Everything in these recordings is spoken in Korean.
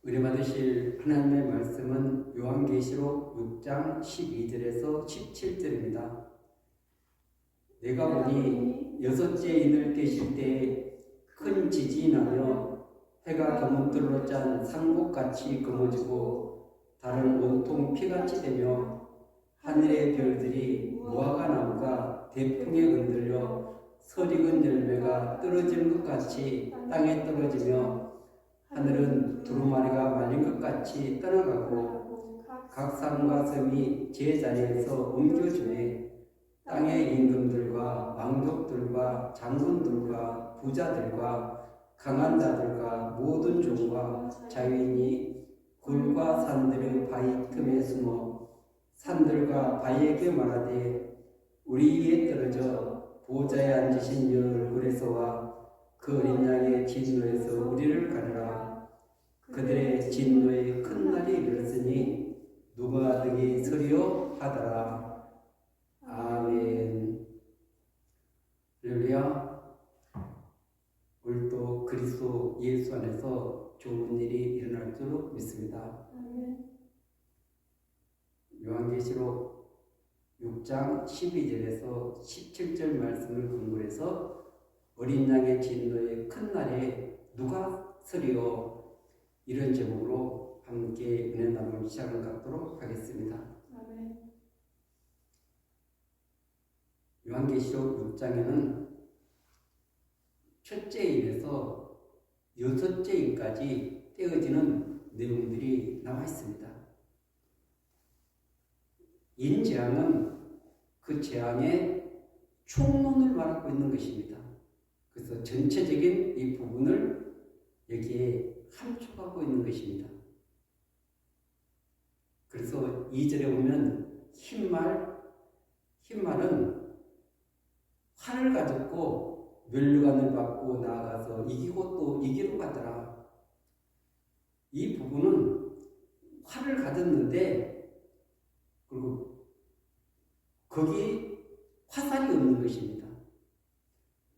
은혜 받으실 하나님의 말씀은 요한계시록 6장 12절에서 17절입니다. 내가 보니 여섯째 인을 떼실 때에 큰 지진이 나며 해가 거뭇들로 짠 상복같이 검어지고 달은 온통 피같이 되며 하늘의 별들이 무화과 나무가 대풍에 흔들려 설익은 열매가 떨어지는 것 같이 땅에 떨어지며 하늘은 두루마리가 말린 것 같이 떠나가고 각 산과 섬이 제 자리에서 옮겨지매 땅의 임금들과 왕족들과 장군들과 부자들과 강한 자들과 모든 종과 자유인이 굴과 산들의 바위 틈에 숨어 산들과 바위에게 말하되 우리 위에 떨어져 보좌에 앉으신 여 얼굴에서와 그 어린 양의 진노에서 우리를 가르라. 그들의 진노의 큰 날이 이르렀으니 누가 득이 서리요 하더라. 아멘. 할렐루야. 오늘도 그리스도 예수 안에서 좋은 일이 일어날 줄 믿습니다. 요한계시록 6장 12절에서 17절 말씀을 근거해서 어린 양의 진노의 큰 날에 누가 서리요, 이런 제목으로 함께 은혜 나눔 시작을 갖도록 하겠습니다. 아멘. 요한계시록 6장에는 첫째 인에서 여섯째 인까지 떼어지는 내용들이 나와 있습니다. 인재앙은 그 재앙의 총론을 말하고 있는 것입니다. 그래서 전체적인 이 부분을 여기에 함축하고 있는 것입니다. 그래서 2절에 보면 흰말은 활을 가졌고 면류관을 받고 나아가서 이기고 또 이기러 가더라. 이 부분은 활을 가졌는데 그리고 거기 화살이 없는 것입니다.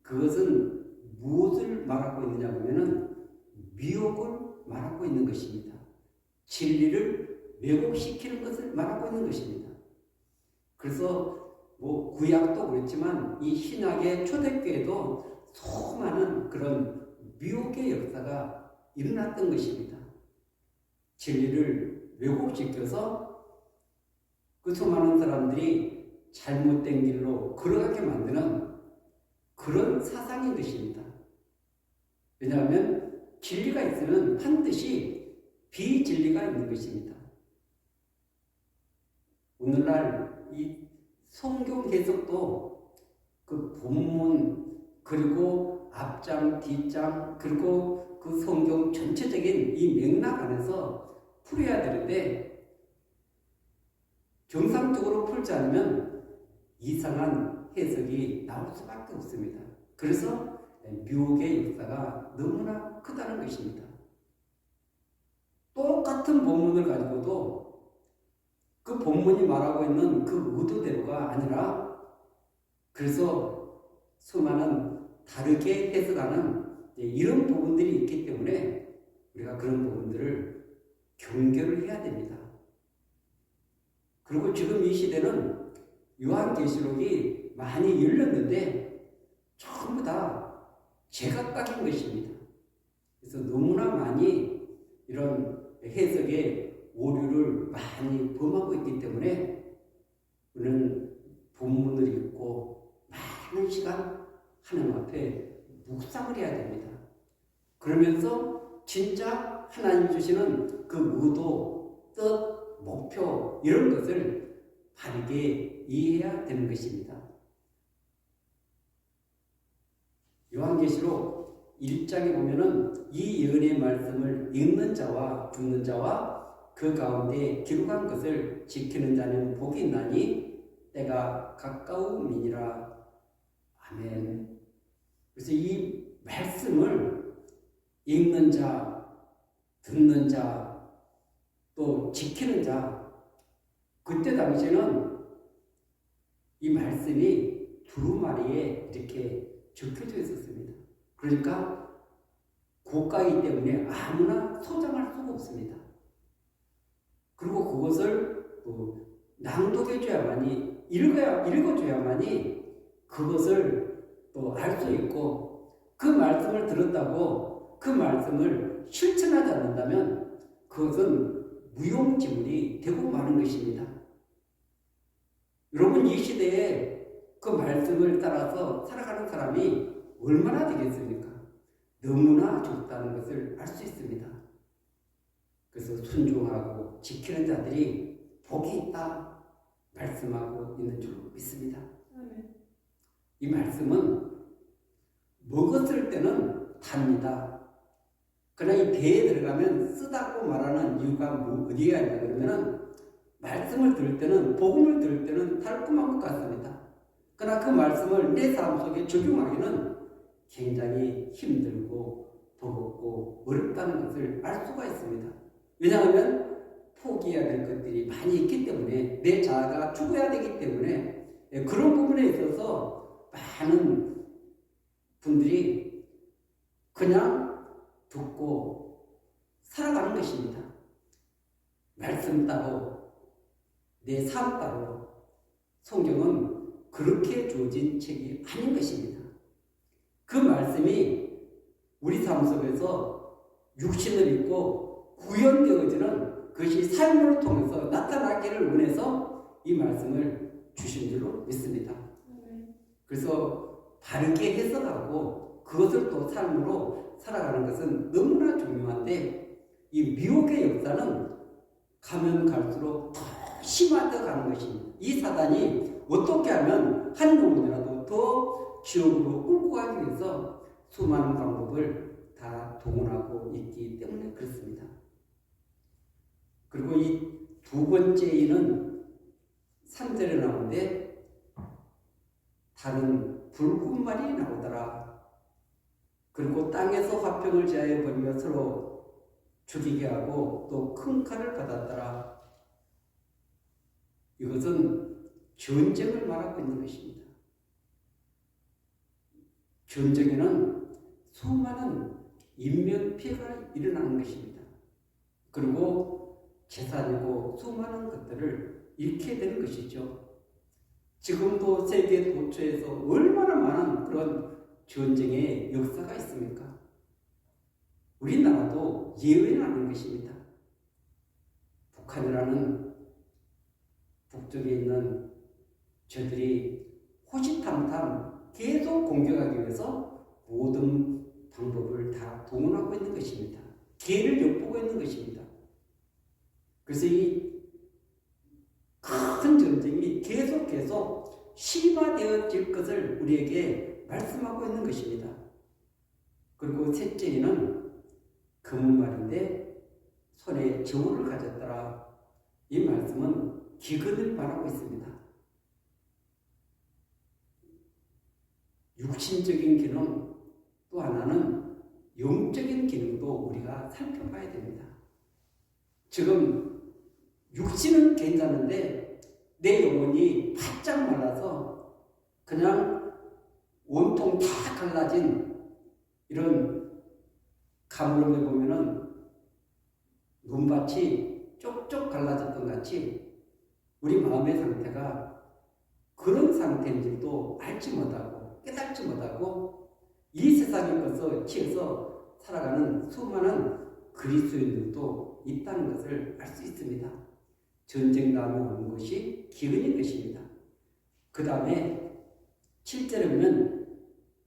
그것은 무엇을 말하고 있느냐 하면은 미혹을 말하고 있는 것입니다. 진리를 왜곡시키는 것을 말하고 있는 것입니다. 그래서 구약도 그렇지만 이 신약의 초대교회도 수많은 그런 미혹의 역사가 일어났던 것입니다. 진리를 왜곡시켜서 그 수많은 사람들이 잘못된 길로 걸어가게 만드는 그런 사상인 것입니다. 왜냐하면 진리가 있으면 반드시 비진리가 있는 것입니다. 오늘날 이 성경 해석도 그 본문 그리고 앞장 뒷장 그리고 그 성경 전체적인 이 맥락 안에서 풀어야 되는데 정상적으로 풀지 않으면 이상한 해석이 나올 수밖에 없습니다. 그래서 미혹의 역사가 너무나 크다는 것입니다. 똑같은 본문을 가지고도 그 본문이 말하고 있는 그 의도대로가 아니라 그래서 수많은 다르게 해석하는 이런 부분들이 있기 때문에 우리가 그런 부분들을 경계를 해야 됩니다. 그리고 지금 이 시대는 요한계시록이 많이 열렸는데 전부 다 제각각인 것입니다. 그래서 너무나 많이 이런 해석의 오류를 많이 범하고 있기 때문에 우리는 본문을 읽고 많은 시간 하나님 앞에 묵상을 해야 됩니다. 그러면서 진짜 하나님 주시는 그 의도, 뜻, 목표 이런 것을 바르게 이해해야 되는 것입니다. 요한계시록 1장에 보면은 이 예언의 말씀을 읽는 자와 듣는 자와 그 가운데 기록한 것을 지키는 자는 복이 있나니 때가 가까움이니라. 아멘. 그래서 이 말씀을 읽는 자, 듣는 자, 또 지키는 자, 그때 당시에는 이 말씀이 두루마리에 이렇게 적혀져 있었습니다. 그러니까 고가이기 때문에 아무나 소장할 수가 없습니다. 그리고 그것을 또 낭독해줘야만이 읽어줘야만이 그것을 또 알 수 있고 그 말씀을 들었다고 그 말씀을 실천하지 않는다면 그것은 무용지물이 되고 마는 것입니다. 여러분 이 시대에 그 말씀을 따라서 살아가는 사람이 얼마나 되겠습니까? 너무나 적다는 것을 알 수 있습니다. 그래서 순종하고 지키는 자들이 복이 있다 말씀하고 있는 줄 믿습니다. 이 말씀은 먹었을 때는 답니다. 그러나 이 배에 들어가면 쓰다고 말하는 이유가 어디가 있냐 그러면 말씀을 들을 때는 복음을 들을 때는 달콤한 것 같습니다. 그러나 그 말씀을 내 삶 속에 적용하기는 굉장히 힘들고 버겁고 어렵다는 것을 알 수가 있습니다. 왜냐하면 포기해야 될 것들이 많이 있기 때문에 내 자아가 죽어야 되기 때문에 그런 부분에 있어서 많은 분들이 그냥 듣고 살아가는 것입니다. 말씀 따로 내 삶 따로 성경은 그렇게 주어진 책이 아닌 것입니다. 그 말씀이 우리 삶 속에서 육신을 입고 구현되어지는 그것이 삶을 통해서 나타나기를 원해서 이 말씀을 주신 줄로 믿습니다. 그래서 바르게 해석하고 그것을 또 삶으로 살아가는 것은 너무나 중요한데 이 미혹의 역사는 가면 갈수록 더 심화되어 가는 것입니다. 이 사단이 어떻게 하면 한 영혼이라도 더 지옥으로 끌고 가기 위해서 수많은 방법을 다 동원하고 있기 때문에 그렇습니다. 그리고 이 두 번째 이는 3절에 나오는데 다른 붉은 말이 나오더라. 그리고 땅에서 화평을 제하여 버리며 서로 죽이게 하고 또 큰 칼을 받았더라. 이것은 전쟁을 말하고 있는 것입니다. 전쟁에는 수많은 인명피해가 일어나는 것입니다. 그리고 재산이고 수많은 것들을 잃게 되는 것이죠. 지금도 세계 도처에서 얼마나 많은 그런 전쟁의 역사가 있습니까? 우리나라도 예외는 아닌 것입니다. 북한이라는 북쪽에 있는 저들이 호시탐탐 계속 공격하기 위해서 모든 방법을 다 동원하고 있는 것입니다. 기회를 엿보고 있는 것입니다. 그래서 이 큰 전쟁이 계속 심화되어질 것을 우리에게 말씀하고 있는 것입니다. 그리고 셋째는 금은말인데 손에 저울을 가졌더라. 이 말씀은 기근을 말하고 있습니다. 육신적인 기능 또 하나는 영적인 기능도 우리가 살펴봐야 됩니다. 지금 육신은 괜찮은데 내 영혼이 바짝 말라서 그냥 온통 다 갈라진 이런 가물음에 보면은 눈밭이 쪽쪽 갈라졌던 같이 우리 마음의 상태가 그런 상태인 줄도 알지 못하고 깨닫지 못하고 이 세상의 것을 취해서 살아가는 수많은 그리스도인들도 있다는 것을 알 수 있습니다. 전쟁 다음에 오는 것이 기근인 것입니다. 그 다음에 7절에 보면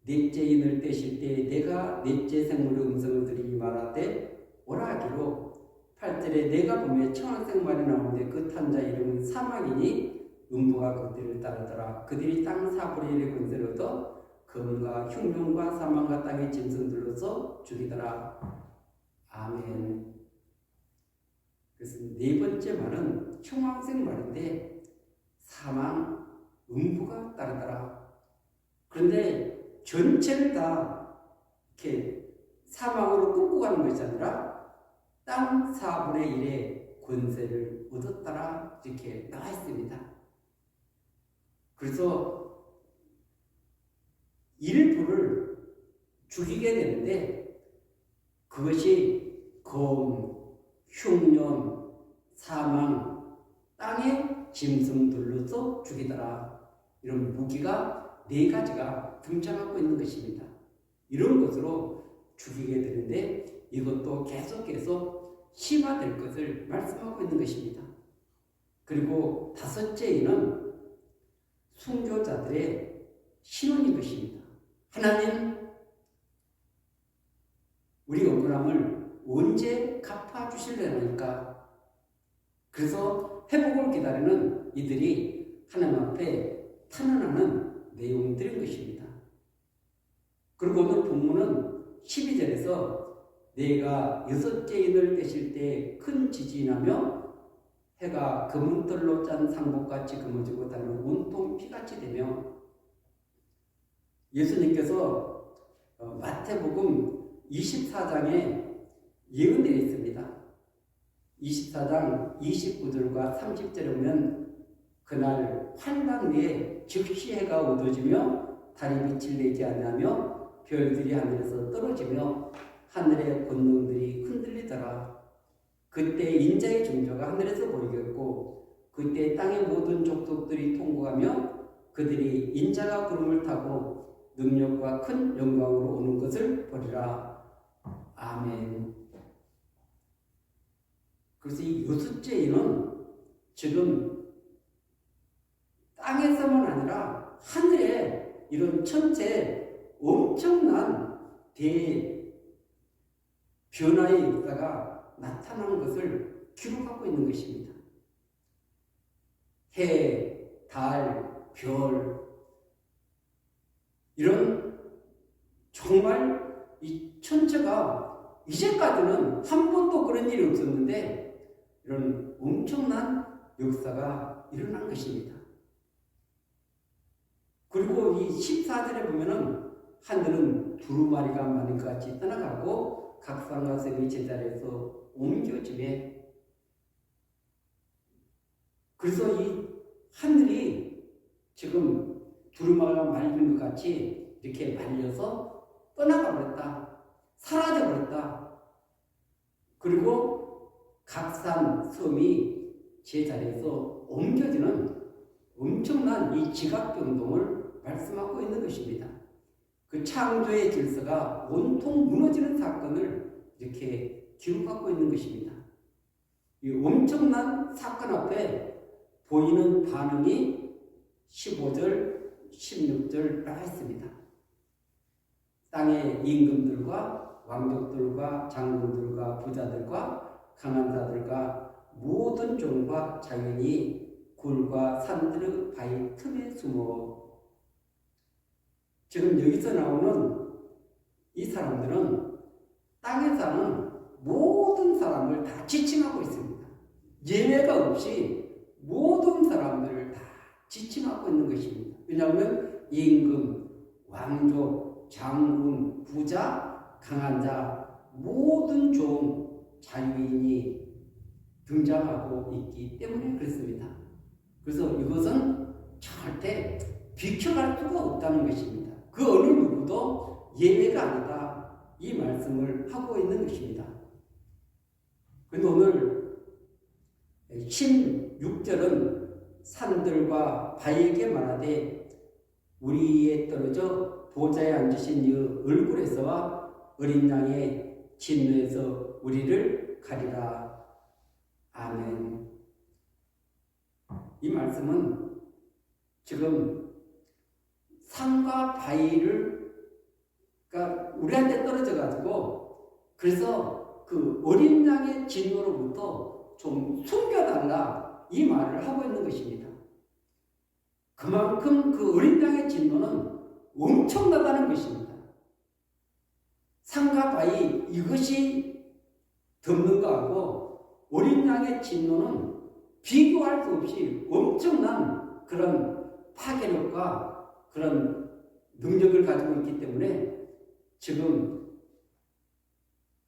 넷째 인을 떼실 때 내가 넷째 생물의 음성을 들으니 말하되 오라 하기로 8절에 내가 보매 청한색 말이 나오는데 그 탄자 이름은 사망이니 음부가 그들을 따르더라. 그들이 땅 4분의 1의 권세를 얻어 검과 흉년과 사망과 땅의 짐승들로서 죽이더라. 아멘. 그래서 네 번째 말은 형황색 말인데 사망, 음부가 따르더라. 그런데 전체를 다 이렇게 사망으로 끌고 가는 것이 아니라 땅 4분의 1의 권세를 얻었더라 이렇게 나와 있습니다. 그래서 일부를 죽이게 되는데 그것이 검, 흉년, 사망, 땅의 짐승들로서 죽이더라. 이런 무기가 4가지가 등장하고 있는 것입니다. 이런 것으로 죽이게 되는데 이것도 계속 심화될 것을 말씀하고 있는 것입니다. 그리고 5째에는 순교자들의 신원인 것입니다. 하나님, 우리 억울함을 언제 갚아주실려니까? 그래서 회복을 기다리는 이들이 하나님 앞에 탄원하는 내용들인 것입니다. 그리고 오늘 본문은 12절에서 내가 6째 인을 떼실 때 큰 지진이 나며 해가 금은털로 짠 상복같이 금어지고 다는 온통 피같이 되며, 예수님께서 마태복음 24장에 예언되어 있습니다. 24장 29절과 30절에 보면 그날 환란 위에 즉시 해가 어두워지며 달이 빛을 내지 아니하며 별들이 하늘에서 떨어지며 하늘의 권능들이 흔들리더라. 그때 인자의 존재가 하늘에서 보이겠고 그때 땅의 모든 족속들이 통곡하며 그들이 인자가 구름을 타고 능력과 큰 영광으로 오는 것을 보리라. 아멘. 그래서 이 6째 인은 지금 땅에서만 아니라 하늘에 이런 천체 엄청난 대변화의 역사가 나타나는 것을 기록하고 있는 것입니다. 해, 달, 별, 이런 정말 이 천체가 이제까지는 한 번도 그런 일이 없었는데 이런 엄청난 역사가 일어난 것입니다. 그리고 이 14절에 보면은 하늘은 두루마리가 많은 것 같이 떠나가고 각 산과 샘이 제자리에서 옮겨지매, 그래서 이 하늘이 지금 두루마리가 말린 것 같이 이렇게 말려서 떠나가 버렸다. 사라져 버렸다. 그리고 각 산, 섬이 제자리에서 옮겨지는 엄청난 이 지각 변동을 말씀하고 있는 것입니다. 그 창조의 질서가 온통 무너지는 사건을 이렇게 기록하고 있는 것입니다. 이 엄청난 사건 앞에 보이는 반응이 15절, 16절 나와 있습니다. 땅의 임금들과 왕족들과 장군들과 부자들과 강한 자들과 모든 종과 자연이 굴과 산들의 바위 틈에 숨어. 지금 여기서 나오는 이 사람들은 땅에 사는 모든 사람을 다 지칭하고 있습니다. 예외가 없이 모든 사람들을 다 지칭하고 있는 것입니다. 왜냐하면 임금, 왕족, 장군, 부자, 강한 자, 모든 종, 자유인이 등장하고 있기 때문에 그렇습니다. 그래서 이것은 절대 비켜갈 수가 없다는 것입니다. 그 어느 누구도 예외가 아니다, 이 말씀을 하고 있는 것입니다. 그런데 오늘 16절은 산들과 바위에게 말하되 우리에 떨어져 보좌에 앉으신 이 얼굴에서와 어린 양의 진노에서 우리를 가리라. 아멘. 이 말씀은 지금 산과 바위를, 그러니까 우리한테 떨어져 가지고 그래서 그 어린 양의 진노로부터 좀 숨겨달라, 이 말을 하고 있는 것입니다. 그만큼 그 어린 양의 진노는 엄청나다는 것입니다. 산과 바위 이것이 덮는 거하고 어린 양의 진노는 비교할 수 없이 엄청난 그런 파괴력과 그런 능력을 가지고 있기 때문에 지금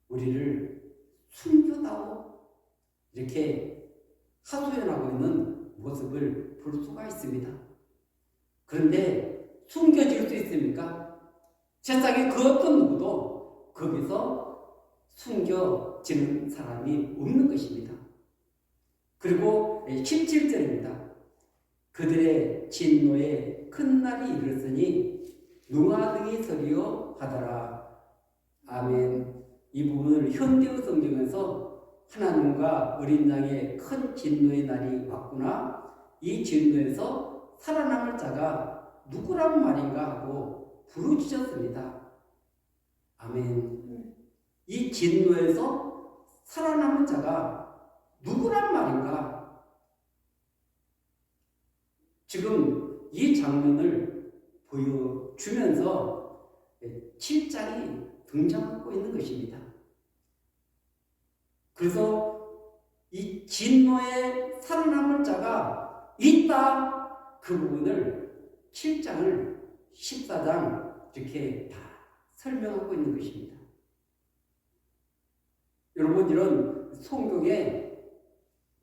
우리를 숨겨다오 이렇게 하소연하고 있는 모습을 볼 수가 있습니다. 그런데 숨겨질 수 있습니까? 세상에 그 어떤 누구도 거기서 숨겨지는 사람이 없는 것입니다. 그리고 17절입니다. 그들의 진노에 큰 날이 이르렀으니 농아등이 서리요 하더라. 아멘. 이 부분을 현대어 성경에서 하나님과 어린 양의 큰 진노의 날이 왔구나. 이 진노에서 살아남을 자가 누구란 말인가 하고 부르짖었습니다. 아멘. 이 진노에서 살아남은 자가 누구란 말인가? 지금 이 장면을 보여주면서 7장이 등장하고 있는 것입니다. 그래서 이 진노에 살아남을 자가 있다. 그 부분을 7장을 14장 이렇게 다 설명하고 있는 것입니다. 여러분, 이런 성경에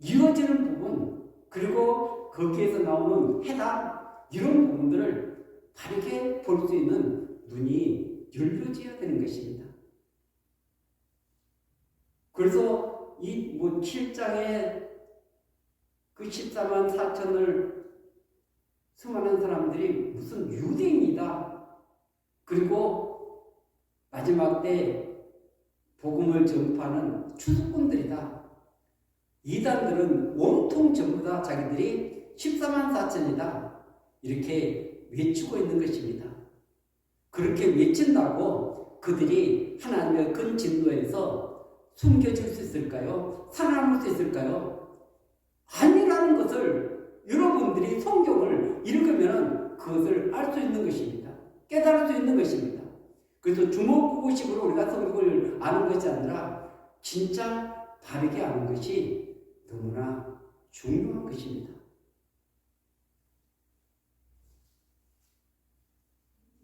이어지는 부분, 그리고 거기에서 나오는 해답, 이런 부분들을 바르게 볼 수 있는 눈이 열려져야 되는 것입니다. 그래서 이 7장에 그 14만 4천을 수많은 사람들이 무슨 유대인이다. 그리고 마지막 때 복음을 전파하는 추수꾼들이다. 이단들은 온통 전부 다 자기들이 14만 4천이다. 이렇게 외치고 있는 것입니다. 그렇게 외친다고 그들이 하나님의 큰 진노에서 숨겨질 수 있을까요? 살아남을 수 있을까요? 아니라는 것을 여러분들이 성경을 읽으면 그것을 알 수 있는 것입니다. 깨달을 수 있는 것입니다. 그래서 주먹구구식으로 우리가 성경을 아는 것이 아니라 진짜 바르게 아는 것이 너무나 중요한 것입니다.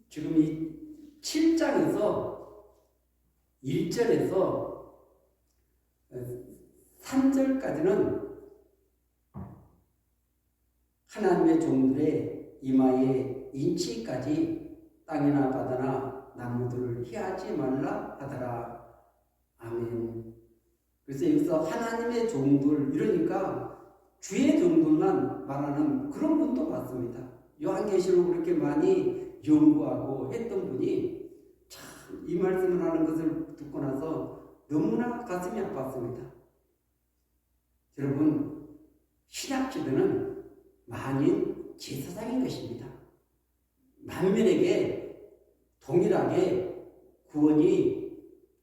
지금 이 7장에서 1절에서 3절까지는 하나님의 종들의 이마에 인치까지 땅이나 바다나 나무들을 해하지 말라 하더라. 아멘. 그래서 여기서 하나님의 종들, 이러니까 주의 종들만 말하는 그런 분도 많습니다. 요한계시록 그렇게 많이 연구하고 했던 분이 참 이 말씀을 하는 것을 듣고 나서 너무나 가슴이 아팠습니다. 여러분, 신약시대는 만인 제사장인 것입니다. 만민에게 동일하게 구원이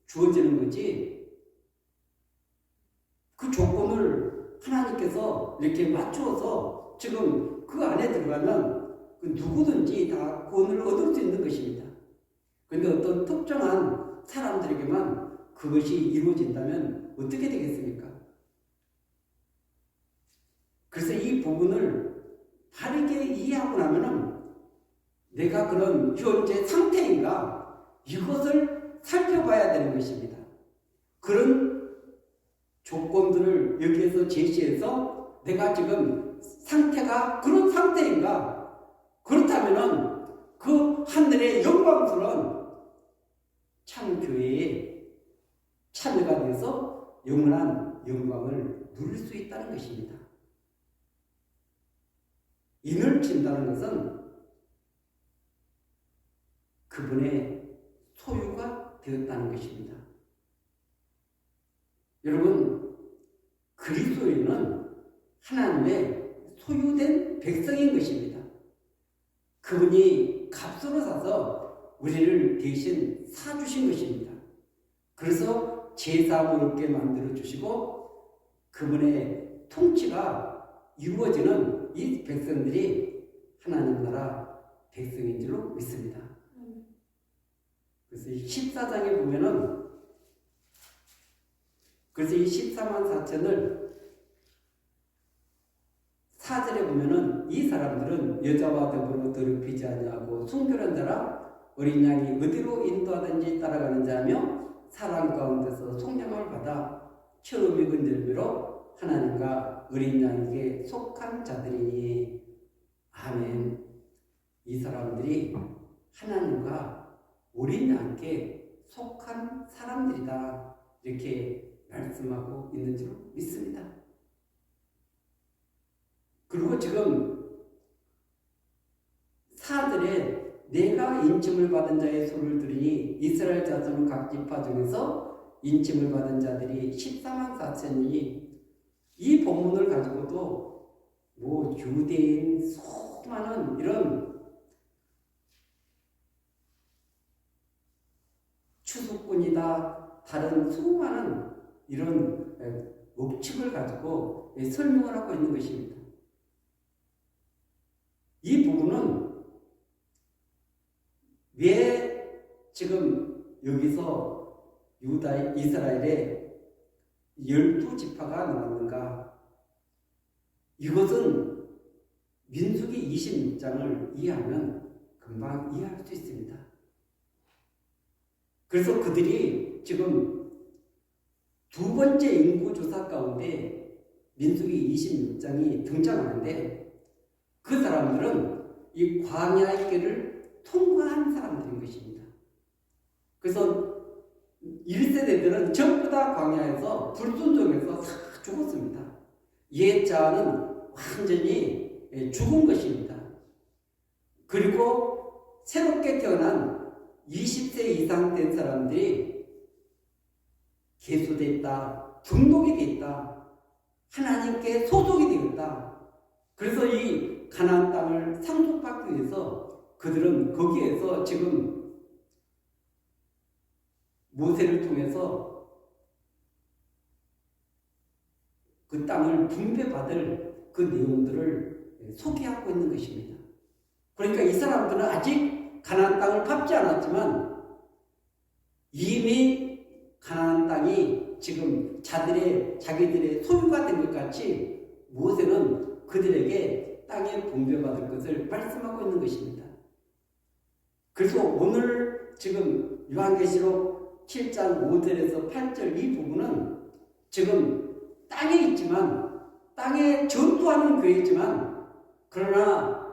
주어지는 거지, 그 조건을 하나님께서 이렇게 맞추어서 지금 그 안에 들어가면 그 누구든지 다 구원을 얻을 수 있는 것입니다. 그런데 어떤 특정한 사람들에게만 그것이 이루어진다면 어떻게 되겠습니까? 그래서 이 부분을 바르게 이해하고 나면은 내가 그런 현재 상태인가, 이것을 살펴봐야 되는 것입니다. 그런 조건들을 여기에서 제시해서 내가 지금 상태가 그런 상태인가, 그렇다면은 그 하늘의 영광스러운 참교회에 참여가 되어서 영원한 영광을 누릴 수 있다는 것입니다. 인을 친다는 것은 그분의 소유가 되었다는 것입니다. 여러분, 그리스도인은 하나님의 소유된 백성인 것입니다. 그분이 값으로 사서 우리를 대신 사주신 것입니다. 그래서 제사함을 얻게 만들어주시고 그분의 통치가 이루어지는 이 백성들이 하나님 나라 백성인 줄로 믿습니다. 그래서 14장에 보면은, 그래서 이 14만 4천을 4절에 보면은 이 사람들은 여자와 더불어 더럽히지 아니하고 순결한 자라 어린 양이 어디로 인도하든지 따라가는 자며 사랑 가운데서 속량을 받아 처음이 건들비로 하나님과 어린 양에게 속한 자들이니. 아멘. 이 사람들이 하나님과 어린 양께 속한 사람들이다. 이렇게 말씀하고 있는 줄 믿습니다. 그리고 지금 사들의 내가 인침을 받은 자의 소를 들으니 이스라엘 자손 각 지파 중에서 인침을 받은 자들이 14만 4천이니 이 본문을 가지고도 뭐 유대인 수많은 이런 추수꾼이다 다른 수많은 이런 억측을 가지고 설명을 하고 있는 것입니다. 이 부분은 왜 지금 여기서 이스라엘의 12지파가 나왔는가? 이것은 민수기 26장을 이해하면 금방 이해할 수 있습니다. 그래서 그들이 지금 두 번째 인구조사 가운데 민수기 26장이 등장하는데 그 사람들은 이 광야의 길을 통과한 사람들인 것입니다. 그래서 1세대들은 전부 다 광야에서 불순종해서 다 죽었습니다. 옛자는 완전히 죽은 것입니다. 그리고 새롭게 태어난 20세 이상 된 사람들이 계수됐다, 등록이 됐다, 하나님께 소속이 되었다. 그래서 이 가나안 땅을 상속받기 위해서 그들은 거기에서 지금 모세를 통해서 그 땅을 분배받을 그 내용들을 소개하고 있는 것입니다. 그러니까 이 사람들은 아직 가나안 땅을 밟지 않았지만 이미 가나안 땅이 지금 자기들의 소유가 된 것 같이 모세는 그들에게 땅에 분배받을 것을 말씀하고 있는 것입니다. 그래서 오늘 지금 요한계시록 7장 5절에서 8절 이 부분은 지금 땅에 있지만 땅에 전투하는 교회지만 그러나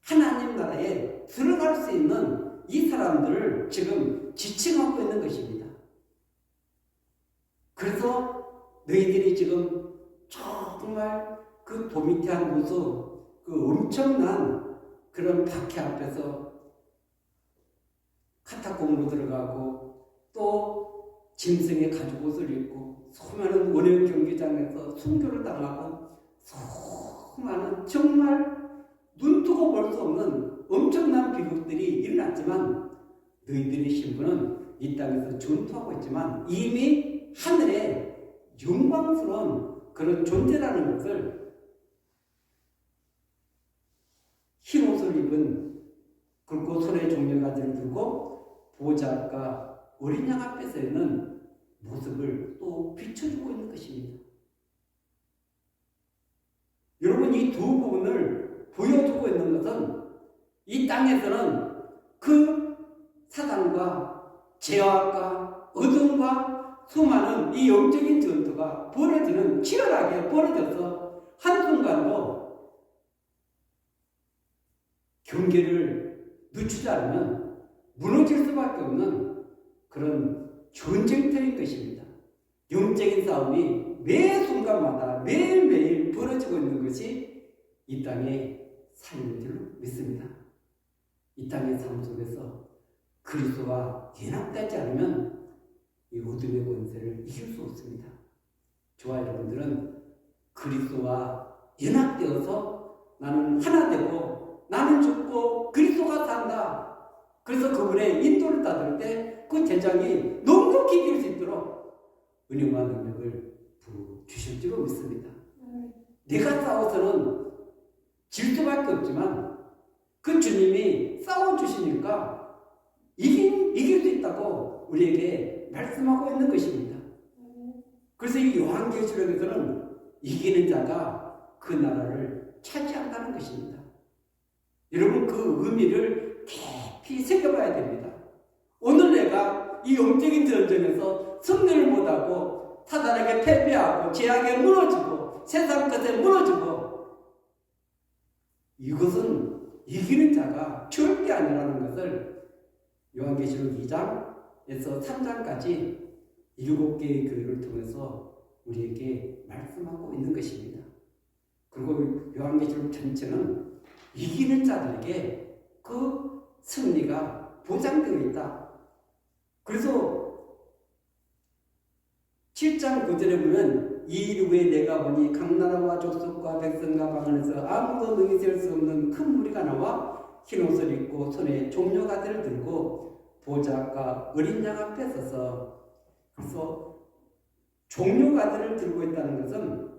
하나님 나라에 들어갈 수 있는 이 사람들을 지금 지칭하고 있는 것입니다. 그래서 너희들이 지금 정말 그 도미티안 무수 그 엄청난 그런 박해 앞에서 카타콤으로 들어가고 또 짐승의 가죽옷을 입고 수많은 원형 경기장에서 순교를 당하고 수많은 정말 눈뜨고 볼 수 없는 엄청난 비극들이 일어났지만 너희들의 신분은 이 땅에서 전투하고 있지만 이미 하늘에 영광스러운 그런 존재라는 것을 흰 옷을 입은 그리고 손에 종려가지를 들고 보좌 앞과 어린 양 앞에 서 있는 모습을 또 비춰주고 있는 것입니다. 여러분 이 두 부분을 보여주고 있는 것은 이 땅에서는 그 사단과 죄악과 어둠과 수많은 이 영적인 전투가 치열하게 벌어져서 한순간도 경계를 늦추지 않으면 무너질 수밖에 없는 그런 전쟁터인 것입니다. 영적인 싸움이 매 순간마다 매일매일 벌어지고 있는 것이 이 땅의 삶인 줄 믿습니다. 이 땅의 삶 속에서 그리스도와 연합되지 않으면 이 어둠의 권세를 이길 수 없습니다. 저와 여러분들은 그리스도와 연합되어서 나는 하나 되고 나는 죽고 그리스도가 산다. 그래서 그분의 인도를 따를 때 그 제장이 넉넉히 이길 수 있도록 은혜와 능력을 주실 줄로 믿습니다. 내가 싸워서는 질 수밖에 없지만 그 주님이 싸워주시니까 이길 수 있다고 우리에게 말씀하고 있는 것입니다. 그래서 이 요한계시록에서는 이기는 자가 그 나라를 차지한다는 것입니다. 여러분 그 의미를 깊이 새겨봐야 됩니다. 오늘 내가 이 영적인 전쟁에서 승리를 못하고 사단에게 패배하고 죄악에 무너지고 세상 것에 무너지고 이것은 이기는 자가 절대 아니라는 것을 요한계시록 2장 1장에서 3장까지 7개의 교회를 통해서 우리에게 말씀하고 있는 것입니다. 그리고 요한계시록 전체는 이기는 자들에게 그 승리가 보장되어 있다. 그래서 7장 9절에 보면 이 일 후에 내가 보니 각 나라와 족속과 백성과 방언에서 아무도 능히 셀 수 없는 큰 무리가 나와 흰 옷을 입고 손에 종려가들을 들고 보좌과 어린 양 앞에 서서, 그래서 종려가들을 들고 있다는 것은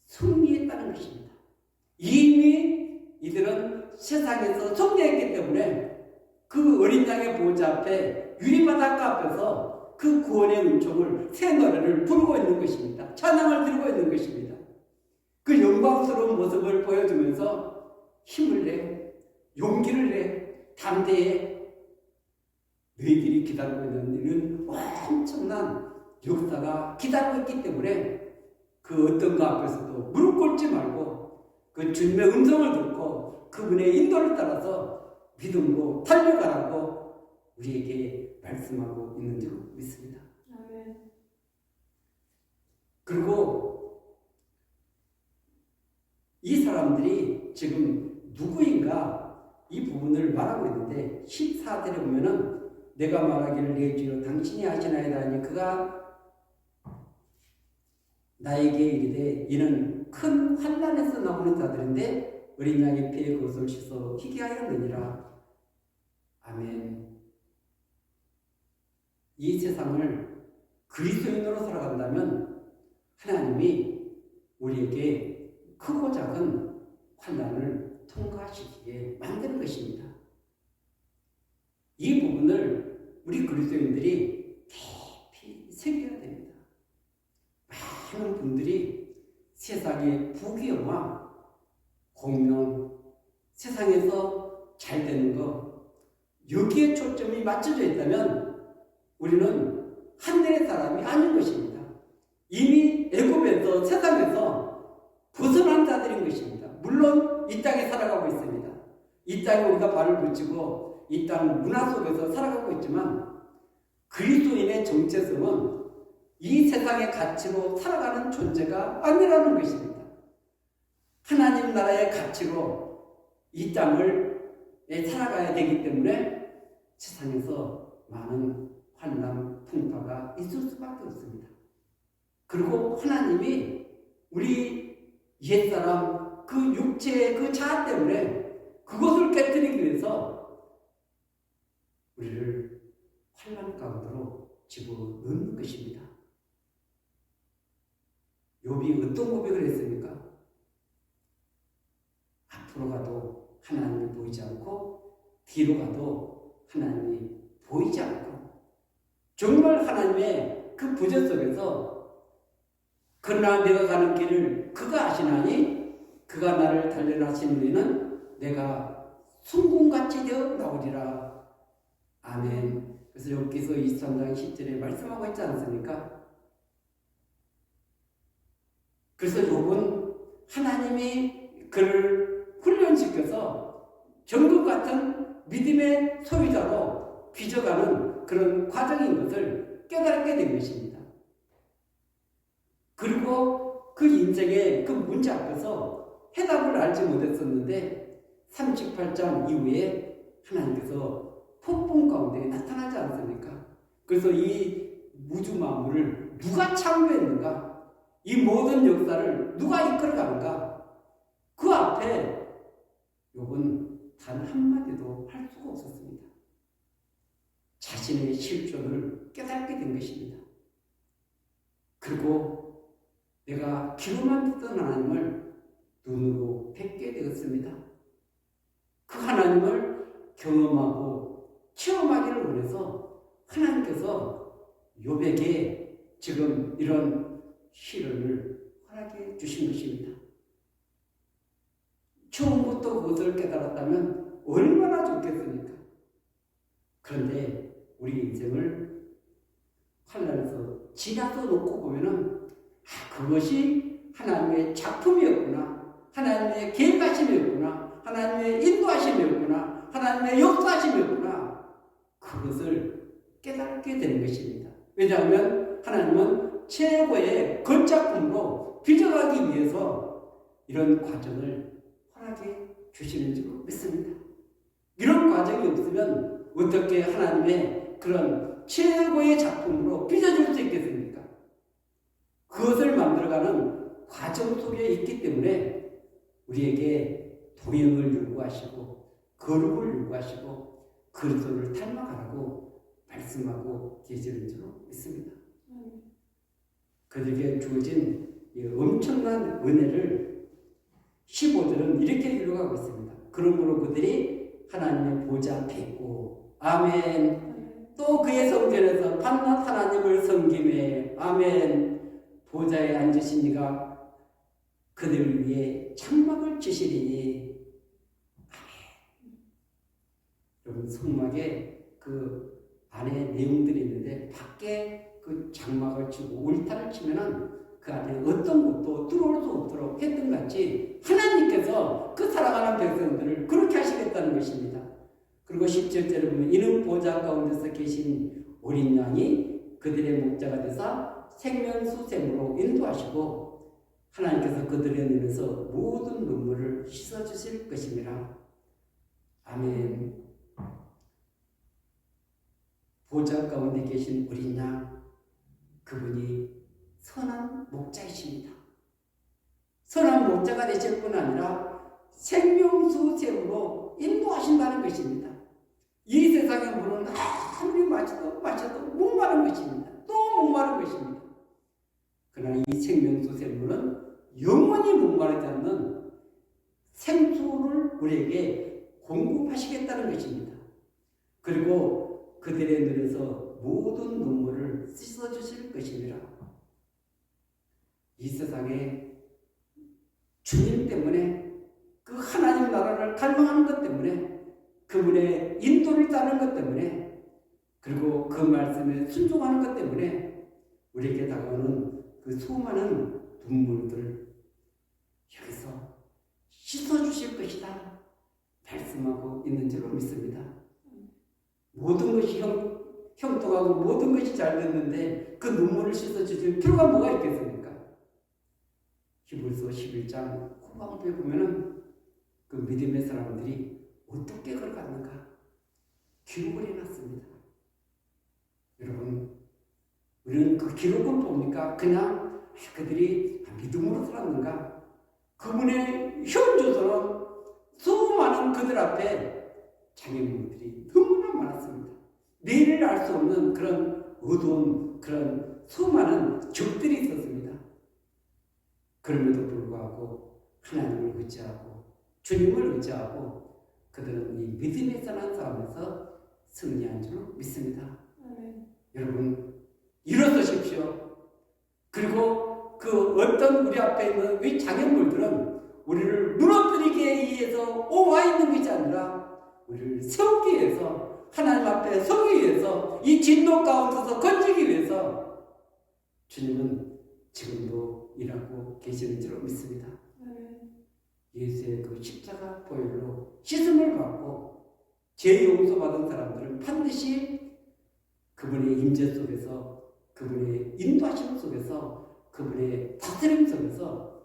승리했다는 것입니다. 이미 이들은 세상에서 승리했기 때문에 그 어린 양의 보좌 앞에 유리바닷가 앞에서 그 구원의 은총을 새 노래를 부르고 있는 것입니다. 찬양을 들고 있는 것입니다. 그 영광스러운 모습을 보여주면서 힘을 내, 용기를 내, 담대해. 너희들이 기다리고 있는 일은 엄청난 역사가 기다리고 있기 때문에 그 어떤 것 앞에서도 무릎 꿇지 말고 그 주님의 음성을 듣고 그분의 인도를 따라서 믿음으로 달려가라고 우리에게 말씀하고 있는 줄 믿습니다. 아멘. 그리고 이 사람들이 지금 누구인가 이 부분을 말하고 있는데 14절에 보면은 내가 말하기를 내 주여 당신이 하시나이다 하니 그가 나에게 이르되 이는 큰 환난에서 나오는 자들인데 어린 양의 피에 그것을 씻어 희게 하였느니라. 아멘. 이 세상을 그리스도인으로 살아간다면 하나님이 우리에게 크고 작은 환난을 통과시키게 만드는 것입니다. 이 부분을 우리 그리스도인들이 깊이 새겨야 됩니다. 많은 분들이 세상의 부귀영화, 공명, 세상에서 잘 되는 거, 여기에 초점이 맞춰져 있다면 우리는 하늘의 사람이 아닌 것입니다. 이미 애굽에서 세상에서 벗어난 자들인 것입니다. 물론 이 땅에 살아가고 있습니다. 이 땅에 우리가 발을 붙이고 이 땅 문화 속에서 살아가고 있지만 그리스도인의 정체성은 이 세상의 가치로 살아가는 존재가 아니라는 것입니다. 하나님 나라의 가치로 이 땅을 살아가야 되기 때문에 세상에서 많은 환난, 풍파가 있을 수밖에 없습니다. 그리고 하나님이 우리 옛사람 그 육체의 그 자아 때문에 그것을 깨뜨리기 위해서 우리를 환난 가운데로 집어넣는 것입니다. 욥이 어떤 고백을 했습니까? 앞으로 가도 하나님이 보이지 않고 뒤로 가도 하나님이 보이지 않고 정말 하나님의 그 부재 속에서 그러나 내가 가는 길을 그가 아시나니 그가 나를 달려라 하시는 이는 내가 순금같이 되어 나오리라. 아멘. 그래서 여기서 23장 10절에 말씀하고 있지 않습니까? 그래서 욥은 하나님이 그를 훈련시켜서 정금 같은 믿음의 소유자로 빚어가는 그런 과정인 것을 깨달게 된 것입니다. 그리고 그 인생의 그 문제 앞에서 해답을 알지 못했었는데 38장 이후에 하나님께서 폭풍 가운데 나타나지 않습니까? 그래서 이 우주 만물을 누가 창조했는가? 이 모든 역사를 누가 이끌어가는가? 그 앞에 욥은 단 한마디도 할 수가 없었습니다. 자신의 실존을 깨닫게 된 것입니다. 그리고 내가 귀로만 듣던 하나님을 눈으로 뵙게 되었습니다. 그 하나님을 경험하고 체험하기를 원해서 하나님께서 욥에게 지금 이런 시련을 허락해 주신 것입니다. 처음부터 그것을 깨달았다면 얼마나 좋겠습니까? 그런데 우리 인생을 환난에서 지나서 놓고 보면은 그것이 하나님의 작품이었구나, 하나님의 계획하심이었구나, 하나님의 인도하심이었구나, 하나님의 역사하심이었구나. 그것을 깨닫게 되는 것입니다. 왜냐하면 하나님은 최고의 걸작품으로 빚어가기 위해서 이런 과정을 허락해 주시는 줄 믿습니다. 이런 과정이 없으면 어떻게 하나님의 그런 최고의 작품으로 빚어줄 수 있겠습니까? 그것을 만들어가는 과정 속에 있기 때문에 우리에게 동행을 요구하시고 거룩을 요구하시고 그리스도를 닮아가라고 말씀하고 계시는 줄로 믿습니다. 그들에게 주어진 이 엄청난 은혜를 15절은 이렇게 기록하고 있습니다. 그러므로 그들이 하나님의 보좌 앞에 있고 아멘. 또 그의 성전에서 밤낮 하나님을 섬김에 아멘. 보좌에 앉으신 이가 그들 위에 장막을 치시리니 아멘. 여러분 성막에 그 안에 내용들이 있는데 밖에 그 장막을 치고 울타를 치면은 그 안에 어떤 것도 들어올 수 없도록 했던 같이 하나님께서 그 사랑하는 백성들을 그렇게 하시겠다는 것입니다. 그리고 17절에 보면 이는 보좌 가운데서 계신 어린 양이 그들의 목자가 되사 생명수샘으로 인도하시고 하나님께서 그들의 눈에서 모든 눈물을 씻어주실 것입니다. 아멘. 보좌 가운데 계신 어린 양 그분이 선한 목자이십니다. 선한 목자가 되실 뿐 아니라 생명수샘으로 인도하신다는 것입니다. 이 세상의 물은 아무리 마셔도 목마른 것입니다. 또 목마른 것입니다. 그러나 이 생명수샘물은 영원히 목마르지 않는 생수를 우리에게 공급하시겠다는 것입니다. 그리고 그들의 눈에서 모든 눈물을 씻어주실 것입니다. 이 세상에 주님 때문에 그 하나님 나라를 갈망하는 것 때문에 그분의 인도를 따르는 것 때문에 그리고 그 말씀에 순종하는 것 때문에 우리에게 다가오는 그 수많은 눈물들을 여기서 씻어주실 것이다 말씀하고 있는 줄로 믿습니다. 모든 것이 형통하고 모든 것이 잘 됐는데 그 눈물을 씻어주실 필요가 뭐가 있겠습니까? 히브리서 11장 후반부에 보면은 그 믿음의 사람들이 어떻게 걸어갔는가 기록을 해놨습니다. 여러분 우리는 그 기록을 보니까 그냥 그들이 믿음으로 살았는가? 그분의 현주소는 수많은 그들 앞에 장애물들이 너무나 많았습니다. 내일을 알 수 없는 그런 어두운 그런 수많은 적들이 있었습니다. 그럼에도 불구하고 하나님을 의지하고 주님을 의지하고 그들은 이 믿음에 선한 싸움에서 승리한 줄 믿습니다. 여러분 일어서십시오. 그리고 그 어떤 우리 앞에 있는 이 장애물들은 우리를 무너뜨리기 위해서 오와 있는 것이 아니라 우리를 세우기 위해서 하나님 앞에 서기 위해서 이 진노 가운데서 건지기 위해서 주님은 지금도 일하고 계시는 줄 믿습니다. 예수의 그 십자가 보혈로 씻음을 받고 죄 용서받은 사람들은 반드시 그분의 임재 속에서 그분의 인도하심 속에서 그분의 다스림 속에서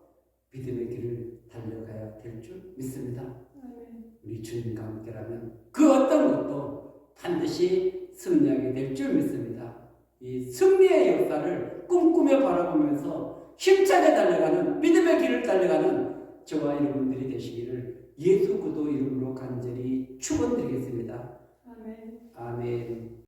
믿음의 길을 달려가야 될 줄 믿습니다. 우리 주님과 함께라면 그 어떤 것도 반드시 승리하게 될 줄 믿습니다. 이 승리의 역사를 꿈꾸며 바라보면서 힘차게 달려가는 믿음의 길을 달려가는 저와 여러분들이 되시기를 예수 그리스도 이름으로 간절히 축원드립니다.